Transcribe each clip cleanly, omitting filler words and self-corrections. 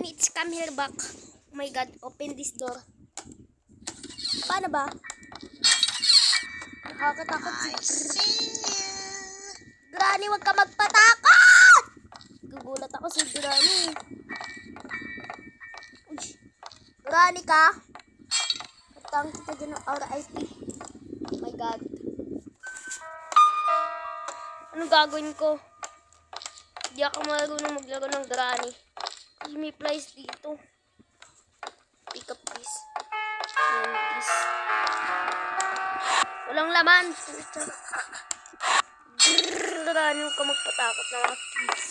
Granny, it's come here back. Oh my god, open this door. Paano ba? Nakakatakot si Granny, wag ka magpatakot! Gugulat ako si Granny. Uy, Granny ka? Katang kita dyan ng RIP. Oh my god. Anong gagawin ko? Hindi ako marunong maglaro ng Granny. May place dito. Pick up this. And this. Walang laman. Granny, huwag ka magpatakot ng mga kids.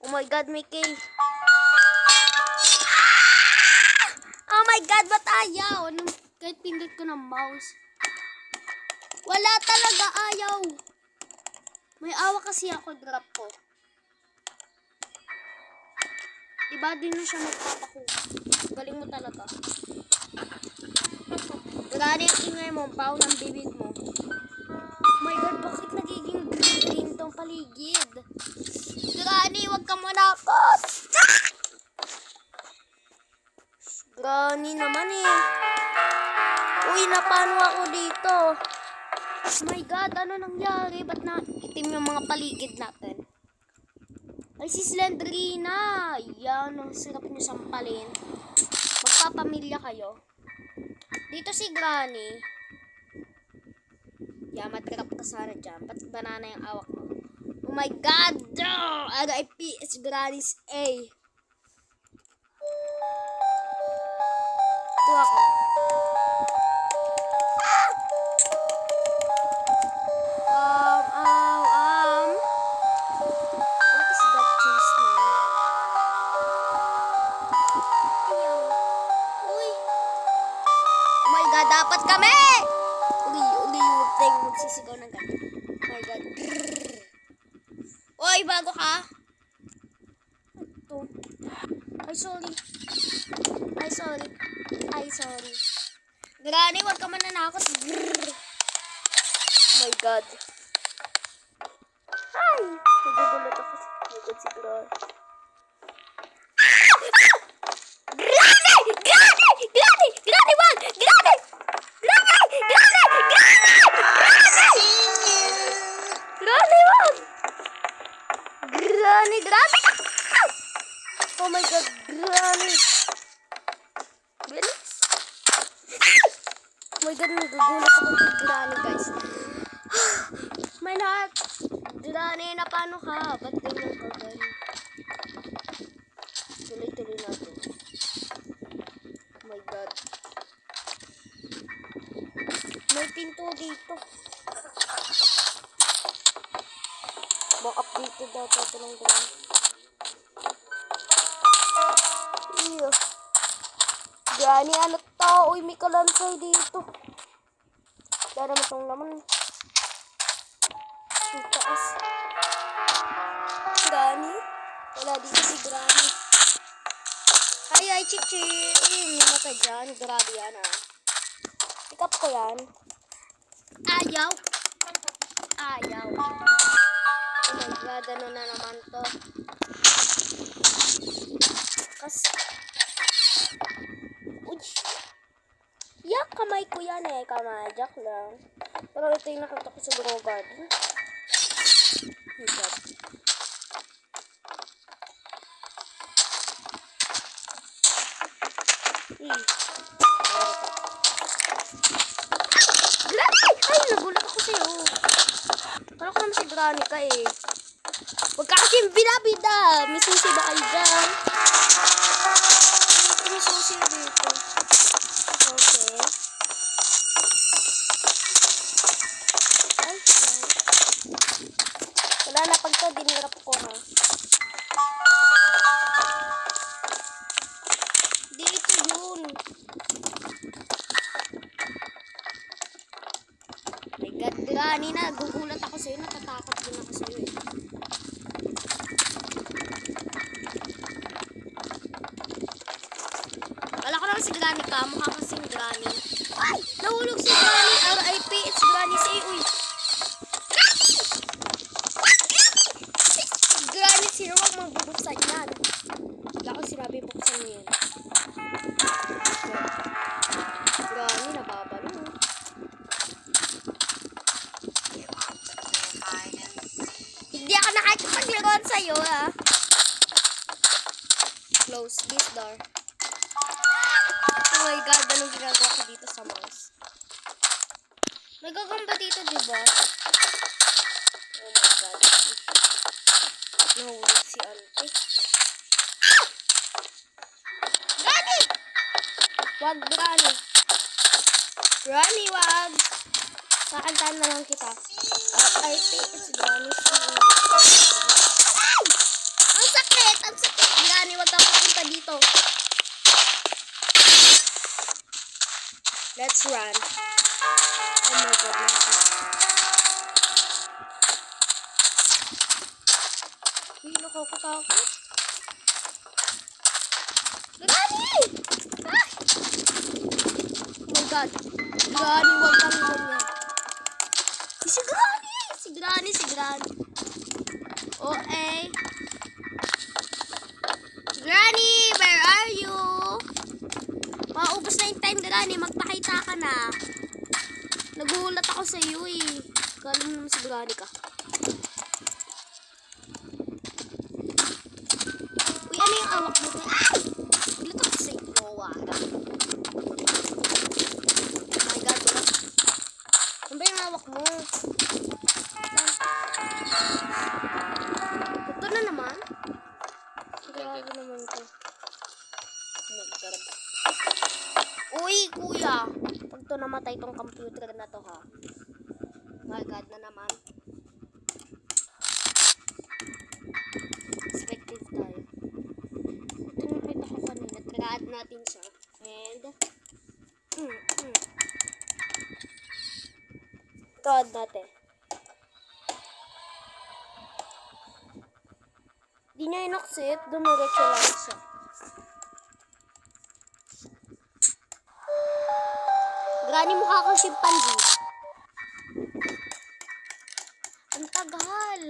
Oh my god, may key. Oh my god, ba't ayaw? Kahit pindot ko ng mouse. Wala talaga, ayaw. May awa kasi ako, drop ko. Diba din na siya magpapakuha? Galing mo talaga. Granny, ang ingay mo, baon ng bibig mo. Oh my god, bakit nagiging green tong paligid? Granny, wag ka manakot! Granny naman eh. Uy, napano ako dito? Oh my god, ano nangyari? Ba't na itim yung mga paligid natin? Ay, si Slendrina! Yan, ang sarap nyo sampalin. Magpapamilya kayo. Dito si Granny. Yeah, matrap ka sana dyan. Ba't banana yung awak mo? Oh my god! RIP, it's Granny's A. Ito ako. What is that cheese now? Ayaw. Uy. Oh my god, dapat kami! Uli, huwag tayong magsisigaw ng ganyan. Oh my god. Uy, bago ka? Ito. Ay, sorry. Granny, huwag ka mananakot. Oh my god. Ay! Nagugulat ako sa likod si Granny. Granny, wag! Granny! Oh my god, Granny! Bilis! Oh my god, nagugulat ako kay Granny, guys. My heart! Granny, na paano ka? Ba't ganyan ka, Granny? Tuloy-tuloy natin. Oh my god. May pinto dito. Baka updated daw ito ng Granny. Iyo. Granny, ano to? Uy, may kalansay dito. Dara mo itong laman. Ang taas. Granny? Wala dito si Granny. Ay, chichi. May mata dyan. Grabe yan, ah. Pick up ko yan. Ayaw. Oh my god, ano na naman to? Uy. Yak, kamay ko yan eh. Kamadyak lang. Pero ito yung nakita ko sa Grow Garden. Oh god. Granny! Ay, nagulat ako sa'yo. Kala ko naman si Granny ka eh. Huwag ka kasing binabida. May susi ba kayo dyan? May susi dito. Okay. Ay, wala na pag to, dinirap ko ha. Dito yun. My god, Granny, nagugulat ako sa'yo. Natatakot din ako sa'yo eh. Wala ko naman si Granny ka. Mukha kasing Granny. Ay! Nahulog si Granny. RIP. It's Granny. Say, uy. Hindi ako nakakipaglaruan sa'yo, ah. Close this door. Oh my God, anong ginagawa ko dito sa mouse? Nagagamba dito, diba? Oh my God. Nahulog si Ante. Granny! Wag, Granny. Granny, wag. Kakantaan na lang kita. I think it's Granny's room. Ay! Ang sakit! Ang sakit! Granny, wag ka pupunta dito. Let's run. Oh my God. Uy, nakakatakot. Granny! Ah! Oh my God. Granny, wag kang ganyan. Si Granny! Si Granny, si Granny. Oh, eh. Granny, where are you? Maubos na yung time, Granny. Magpakita ka na. Nagulat ako sa iyo, eh. Kala mo naman si Granny ka. Uy, ano yung awak mo? Ay! Gulat ako sa iyo, wala. Oh my God, wala. Ano ba yung awak mo? Ito na naman. Grabe naman ito. Uy, kuya. Pag ito namatay tong computer na to, ha. My God na naman. Expected tayo. Ito yung nakita ko kanina. Try natin siya. And, ito add natin. Di niya inaksit. Dumiretso lang siya. Granny, mukha kang chimpanzee. Ang tagal.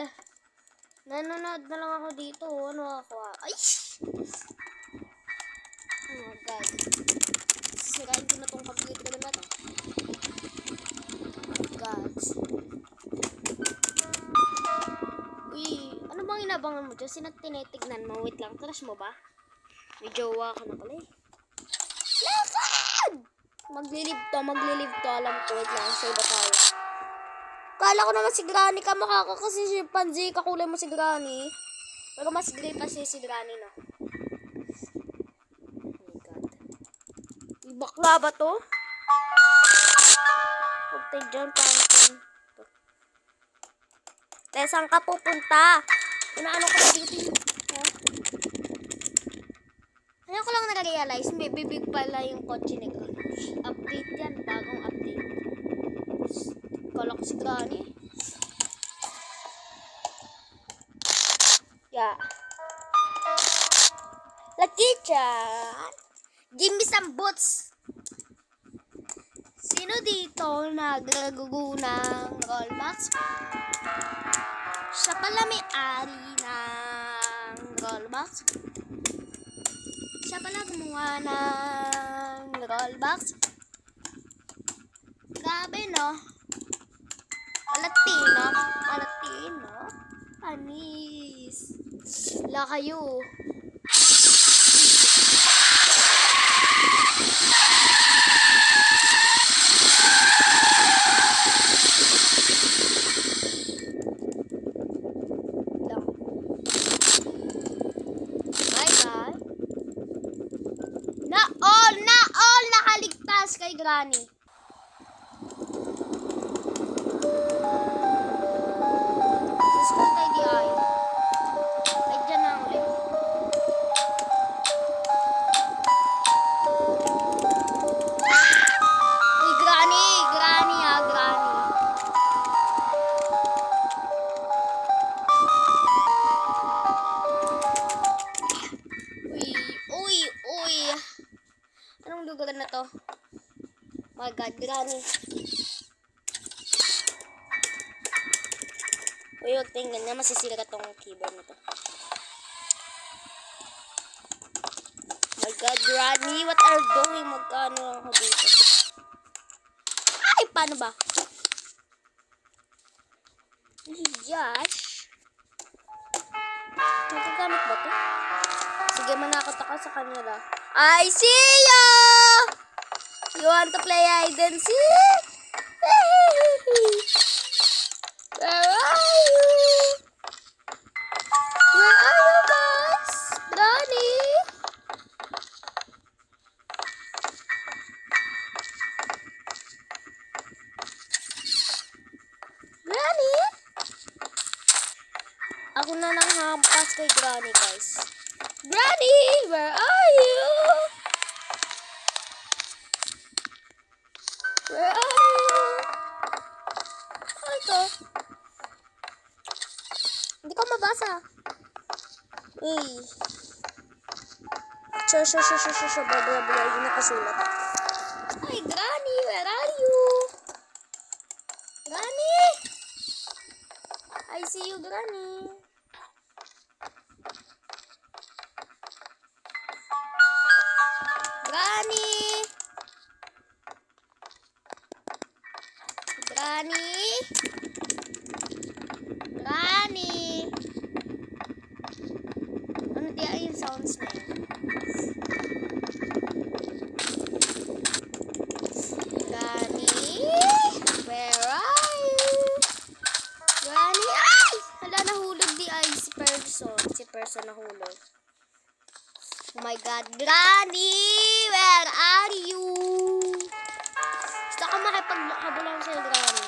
Nanonood na lang ako dito. Ano ako? Ay! Oh my God. Sisirain ko na tong computer na to. Oh my God. Uy, ano bang inabangan mo dyan? Sino tinitignan mo? Wait lang, crush mo ba? May jowa ka na pala eh. Lakad! Maglilive to. Alam ko, wait lang, save ba tayo? Kala ko naman si Granny ka, mukha ka kasi chimpanzee, kakulay mo si Granny. Pero mas gray pa si Granny, no? Oh my God. Bakla ba to? Huwag tayo dyan, pansin. Tess, saan ka pupunta? Inaano ko na dito. Kaya ko lang nag-realize, may bibig pala yung kotse ni Granny. Update yan, bagong update. Kala ko si Granny. Yeah. Lucky Chan. Give me some boots. Sino dito naglalago ng Roblox? Siya pala may-ari ng Roblox. Siya pala gumawa ng Roblox. Grabe, no? Latino. Anis. Wala kayo. Bye-bye. Na all nakaligtas kay Granny. Suskot kay di ay. Ay, dyan na ulit. Uy, Granny Granny. Uy. Anong lugar na to? My God, Granny. Uy, huwag tingnan na. Masisira ka tong keyboard na to. My God, Granny, what are you doing? Magkano lang ako dito? Ay, paano ba? Josh. ako sa kanila. I see you! You want to play hide and seek? Where are you? Where are you guys? Granny? Granny? Ako na lang hampas kay Granny, guys. Granny, where are you? Where are you? Ano ito? Hindi ko mabasa. Uy. Sure. Blah. Yung nakasulat. Hi, Granny, where are you? Granny? I see you, Granny. Granny? Ano diya yung sounds na yun? Granny? Where are you? Granny? Ay! Hala, nahulog di ay si person. Si person nahulog. Oh my God. Granny! Where are you? Gusto ko makipaghabulan sa'yo, Granny.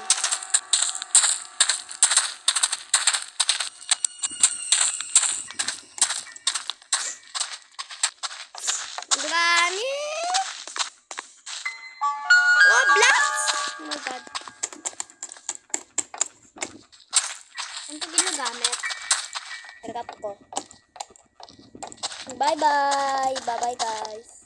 Granny? Oh, blocks! Oh my God. Ano ito ginagamit? Trap ko. Bye-bye. Bye-bye, guys.